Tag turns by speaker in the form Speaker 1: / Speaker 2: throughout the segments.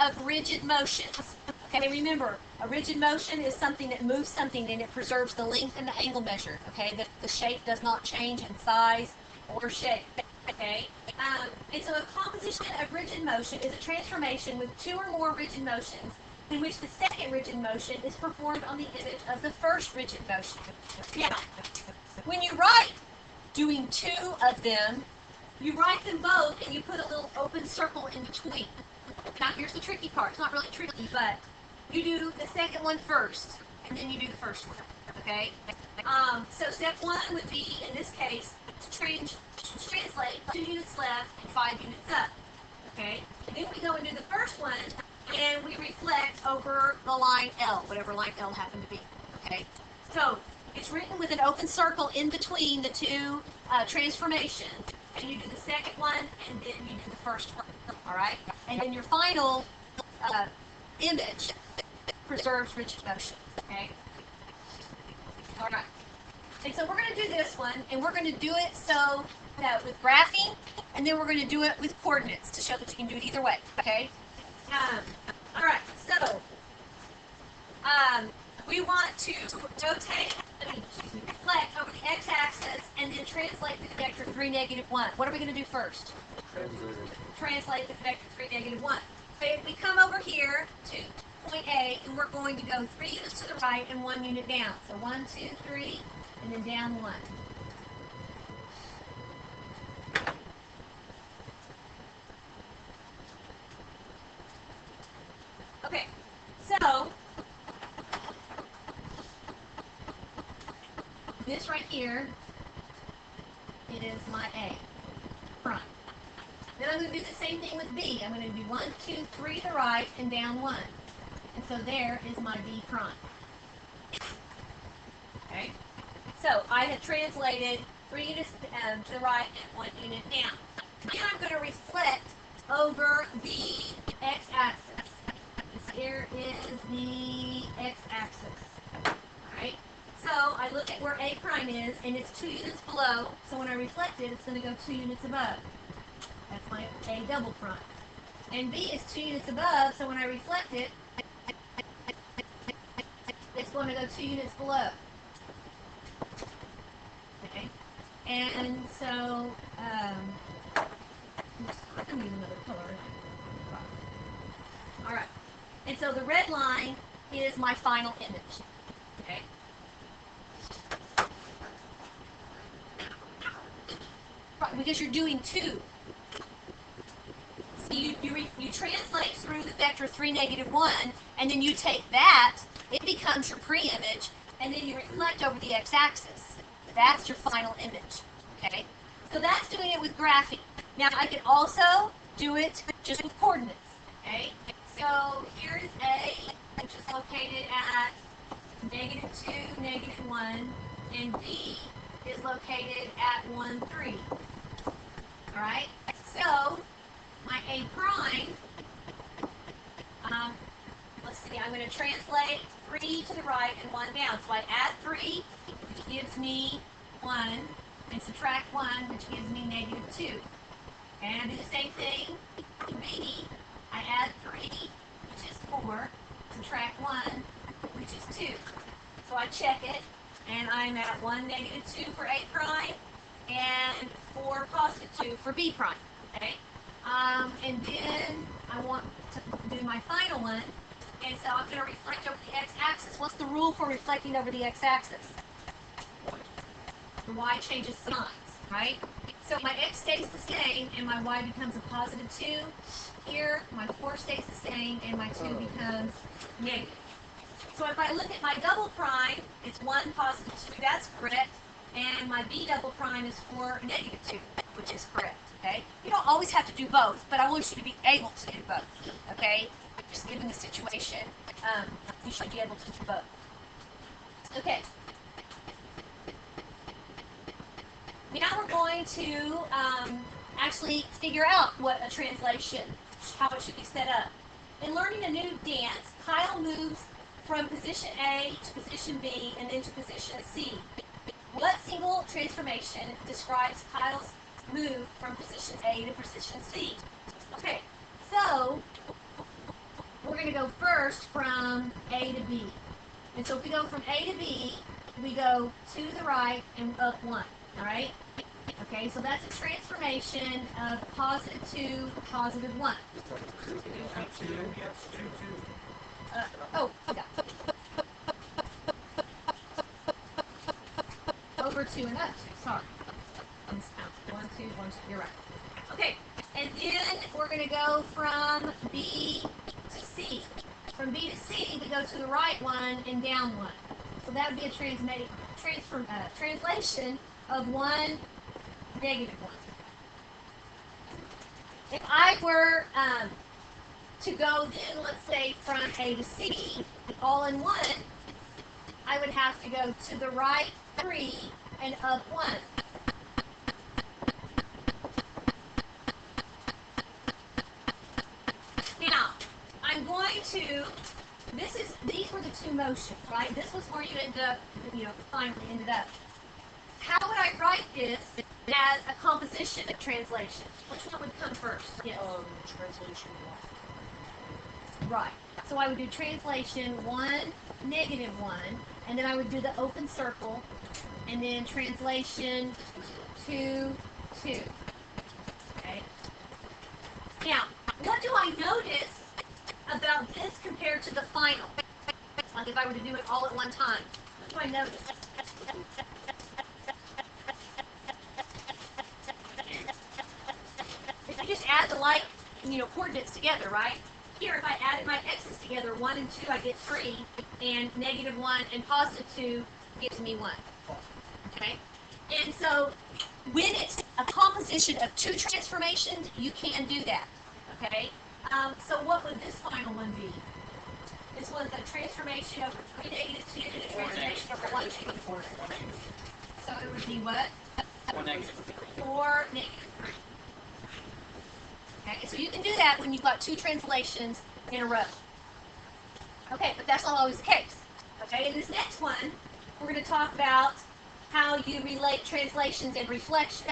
Speaker 1: of rigid motions. Okay, remember, a rigid motion is something that moves something and it preserves the length and the angle measured. Okay, the shape does not change in size or shape. Okay, and so a composition of rigid motion is a transformation with two or more rigid motions in which the second rigid motion is performed on the image of the first rigid motion. Now, when you write doing two of them, you write them both and you put a little open circle in between. Now, here's the tricky part. It's not really tricky, but you do the second one first, and then you do the first one. Okay? So step one would be, in this case, to translate 2 units left and 5 units up. Okay? And then we go and do the first one, and we reflect over the line L, whatever line L happened to be. Okay? So it's written with an open circle in between the two transformations. And you do the second one, and then you do the first one. All right? And then your final image preserves rigid motion. Okay? All right. And so we're going to do this one, and we're going to do it so that with graphing, and then we're going to do it with coordinates to show that you can do it either way. Okay? All right. So we want to rotate, reflect over the x-axis, and then translate the vector 3, -1. What are we going to do first? Translate the vector 3, -1. Okay, we come over here to point A, and we're going to go 3 units to the right and 1 unit down. So 1, 2, 3, and then down 1. Okay, so this right here is my A prime. Then I'm going to do the same thing with B. I'm going to do 1, 2, 3 to the right and down 1. And so there is my B prime. Okay? So I have translated 3 units to the right and 1 unit down. Now I'm going to reflect over the x-axis. Here is the x-axis. Alright? So I look at where A prime is, and it's 2 units below. So when I reflect it, it's going to go 2 units above. That's my A double prime. And B is 2 units above, so when I reflect it, it's going to go 2 units below. Okay? And so, I can use another color. Alright. And so the red line is my final image. Okay? Right, because you're doing 2. So you translate through the vector 3, -1, and then you take that, it becomes your pre-image, and then you reflect over the x-axis. That's your final image. Okay? So that's doing it with graphing. Now I can also do it just with coordinates. Okay? So here's A, which is located at -2, -1, and B is located at 1, 3. Alright? So my A prime, let's see, I'm going to translate 3 to the right and 1 down. So I add 3, which gives me 1, and subtract 1, which gives me -2. And I do the same thing to B. I add 3, which is 4, subtract 1, which is 2. So I check it, and I'm at 1, -2 for A prime, and 4, +2 for B prime. Okay? And then I want to do my final one, and so I'm going to reflect over the x-axis. What's the rule for reflecting over the x-axis? The y changes signs, right? So my x stays the same, and my y becomes a +2. Here, my 4 stays the same, and my 2 becomes negative. So if I look at my double prime, it's 1 +2, that's correct, and my b double prime is 4 -2, which is correct. Okay? You don't always have to do both, but I want you to be able to do both. Okay? Just given the situation, you should be able to do both. Okay. Now we're going to actually figure out what a translation, how it should be set up. In learning a new dance, Kyle moves from position A to position B and then to position C. What single transformation describes Kyle's move from position A to position C? Okay, so going to go first from A to B. And so if we go from A to B, we go to the right and up 1. All right? Okay, so that's a transformation of positive 2, positive 1. Yeah. Over 2 and up 2, sorry. 1, 2, 1, 2, you're right. Okay, and then we're going to go from B to C. From B to C, we go to the right 1 and down 1. So that would be a translation of 1, negative 1. If I were to go then, let's say, from A to C, all in 1, I would have to go to the right 3 and up 1. Now, I'm going to, these were the two motions, right? This was where you ended up, finally ended up. How would I write this as a composition of translation? Which one would come first? Yes.
Speaker 2: Translation 1.
Speaker 1: Right. So I would do translation 1, negative 1, and then I would do the open circle, and then translation 2, 2. Okay. Now, what do I notice about this compared to the final? Like if I were to do it all at one time, what do I notice? If I just add the coordinates together, right? Here, if I added my x's together, 1 and 2, I get 3, and negative 1 and positive 2 gives me 1. Okay? And so, when it's a composition of two transformations, you can do that. Okay? So what would this final one be? This one's a transformation over 3, negative 2, and a transformation over 1, 2, and 4. So it would be what?
Speaker 2: 4, negative
Speaker 1: 4, negative 3. Okay, so you can do that when you've got two translations in a row. Okay, but that's not always the case. Okay, in this next one, we're going to talk about how you relate translations and reflections.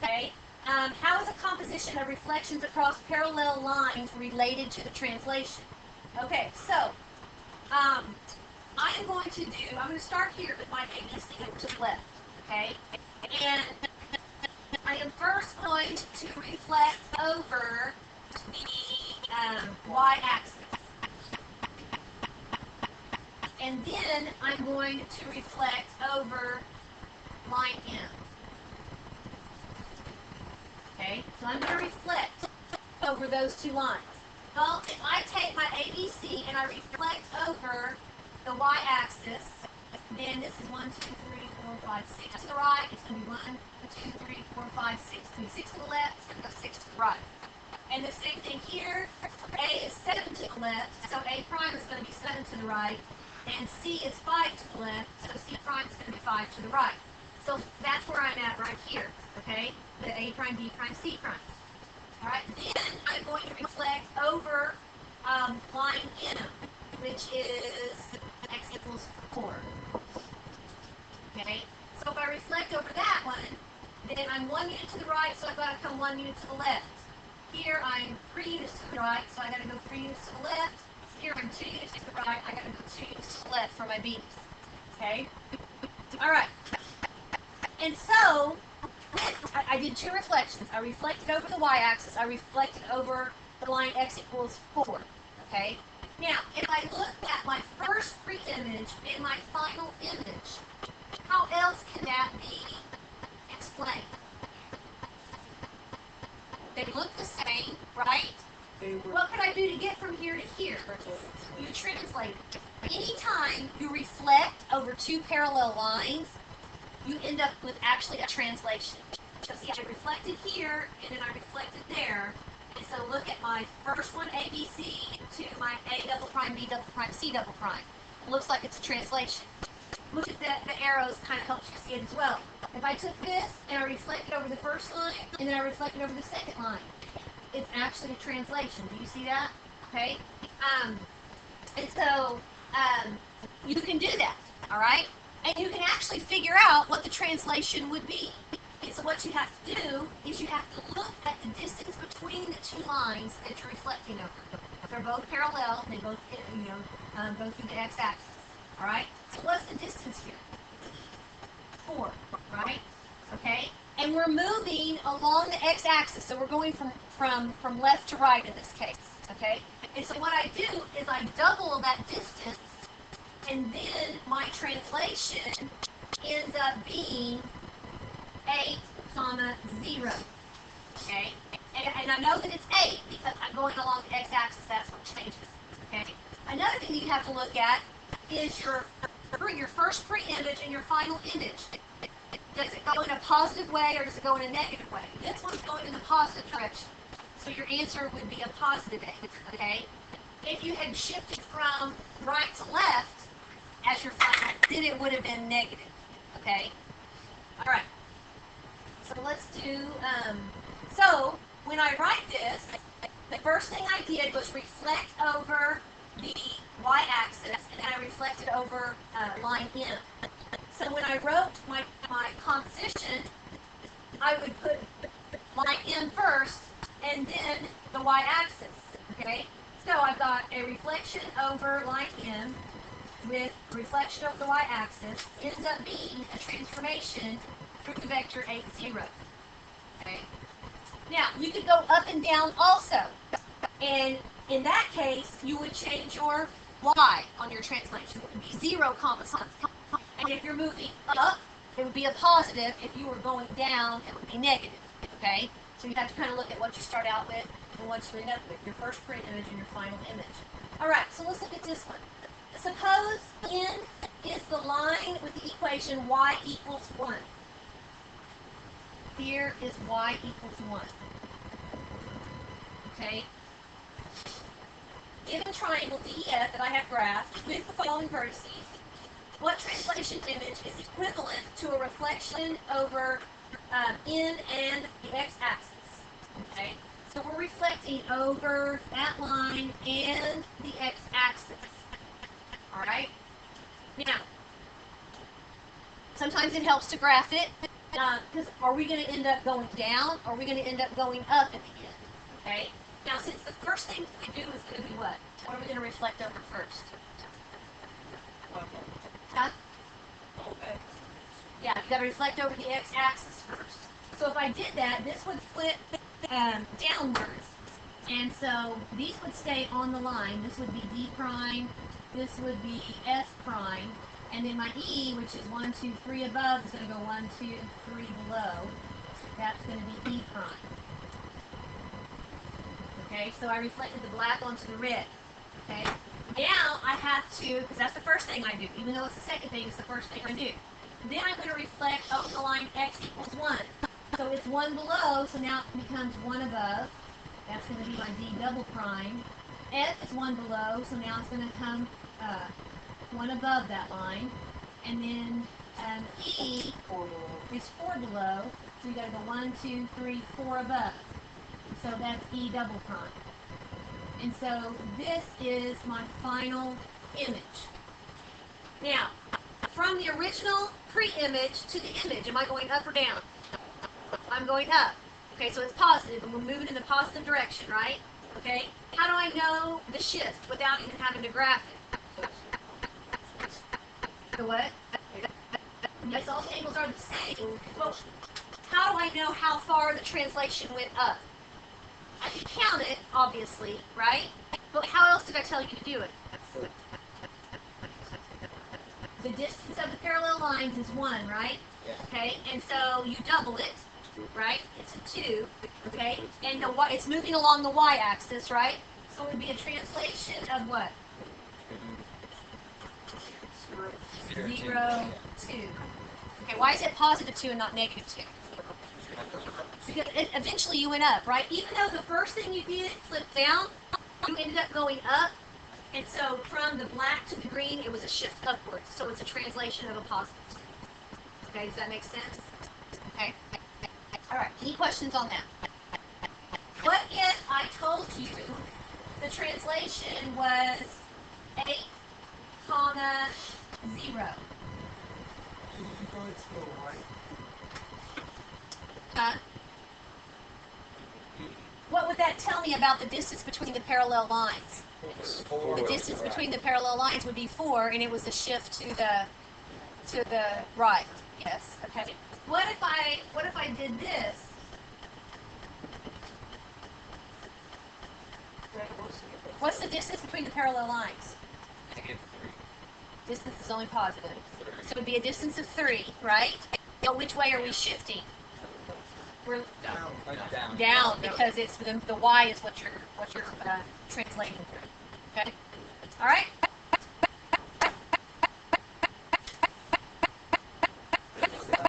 Speaker 1: Okay, how is a composition of reflections across parallel lines related to the translation? Okay, so I'm going to start here with my ABC over to the left. Okay, and I am first going to reflect over the y-axis. And then I'm going to reflect over line M. Okay, so I'm going to reflect over those two lines. Well, if I take my ABC and I reflect over the y-axis, then this is 1, 2, 3, 4, 5, 6 to the right. It's going to be 1, 2, 3, 4, 5, 6. It's going to be 6 to the left. It's going to go 6 to the right. And the same thing here. A is 7 to the left, so A prime is going to be 7 to the right. And C is 5 to the left, so C prime is going to be 5 to the right. So that's where I'm at right here. Okay? The A prime, B prime, C prime. Alright, then I'm going to reflect over line M, which is x equals 4. Okay, so if I reflect over that one, then I'm 1 unit to the right, so I've got to come 1 unit to the left. Here I'm 3 units to the right, so I got to go 3 units to the left. Here I'm 2 units to the right, I got to go 2 units to the left for my B's. Okay? Alright. And so, I did two reflections. I reflected over the y-axis, I reflected over the line x equals 4. Okay? Now, if I look at my first pre-image and my final image, how else can that be explained? They look the same, right? What could I do to get from here to here? You translate it. Anytime you reflect over two parallel lines, you end up with actually a translation. So see, I reflected here, and then I reflected there. And so look at my first one, ABC, to my A double prime, B double prime, C double prime. It looks like it's a translation. Look at the arrows, kind of helps you see it as well. If I took this and I reflected over the first line, and then I reflected over the second line, it's actually a translation. Do you see that? Okay? And so, you can do that, all right? And you can actually figure out what the translation would be. And so what you have to do is you have to look at the distance between the two lines that you're reflecting over. They're both parallel. They both, go through the x-axis. All right. So what's the distance here? 4, right? Okay. And we're moving along the x-axis, so we're going from left to right in this case. Okay. And so what I do is I double that distance, and then my translation ends up being 8, 0. Okay? And I know that it's 8 because I'm going along the x-axis. That's what changes. Okay? Another thing you have to look at is your first pre-image and your final image. Does it go in a positive way or does it go in a negative way? This one's going in the positive direction. So your answer would be a positive 8. Okay? If you had shifted from right to left as your final, then it would have been negative. Okay? All right. So let's do, so when I write this, the first thing I did was reflect over the y-axis, and then I reflected over line M. So when I wrote my composition, I would put line M first, and then the y-axis, okay? So I've got a reflection over line M with reflection over the y-axis, ends up being a transformation through vector 8, 0. Okay? Now, you could go up and down also. And in that case, you would change your y on your translation. It would be 0, something. And if you're moving up, it would be a positive. If you were going down, it would be negative. Okay? So you have to kind of look at what you start out with and what you end up with, your first pre-image and your final image. All right, so let's look at this one. Suppose N is the line with the equation y equals 1. Here is y equals 1. Okay? Given triangle DEF that I have graphed with the following vertices, what translation image is equivalent to a reflection over N and the x-axis? Okay? So we're reflecting over that line and the x-axis. All right? Now, sometimes it helps to graph it, because are we going to end up going down, or are we going to end up going up at the end? Okay? Now, since the first thing we do is going to be what? What are we going to reflect over first? Huh? Yeah, you got to reflect over the x-axis first. So if I did that, this would flip downwards, and so these would stay on the line. This would be D prime, this would be S prime, and then my E, which is 1, 2, 3 above, is going to go 1, 2, 3 below. That's going to be E prime. Okay, so I reflected the black onto the red. Okay, now I have to, because that's the first thing I do, even though it's the second thing, it's the first thing I do. Then I'm going to reflect over the line X equals 1. So it's 1 below, so now it becomes 1 above. That's going to be my D double prime. F is 1 below, so now it's going to come 1 above that line. And then E is 4 below, so you got to go 1, 2, 3, 4 above. So that's E double prime. And so this is my final image. Now, from the original pre-image to the image, am I going up or down? I'm going up. Okay, so it's positive, and we're moving in the positive direction, right? Okay, how do I know the shift without even having to graph it? The what? Yes, all the angles are the same. Well, how do I know how far the translation went up? I can count it, obviously, right? But how else did I tell you to do it? The distance of the parallel lines is 1, right? Okay, and so you double it, right? It's a 2, okay? And it's moving along the y-axis, right? So it would be a translation of what? 0, 2. Okay, why is it positive 2 and not negative 2? Because eventually you went up, right? Even though the first thing you did flipped down, you ended up going up. And so from the black to the green, it was a shift upwards. So it's a translation of a positive. Okay, does that make sense? Okay. All right, any questions on that? What if I told you the translation was 8, 0? Huh? what would that tell me about the distance between the parallel lines? The distance between the parallel lines would be 4, and it was a shift to the right. Yes. Okay. What if I did this? What's the distance between the parallel lines? Distance is only positive. So it would be a distance of 3, right? Now, which way are we shifting? We're down because it's the y is what you're translating through. Okay. All right.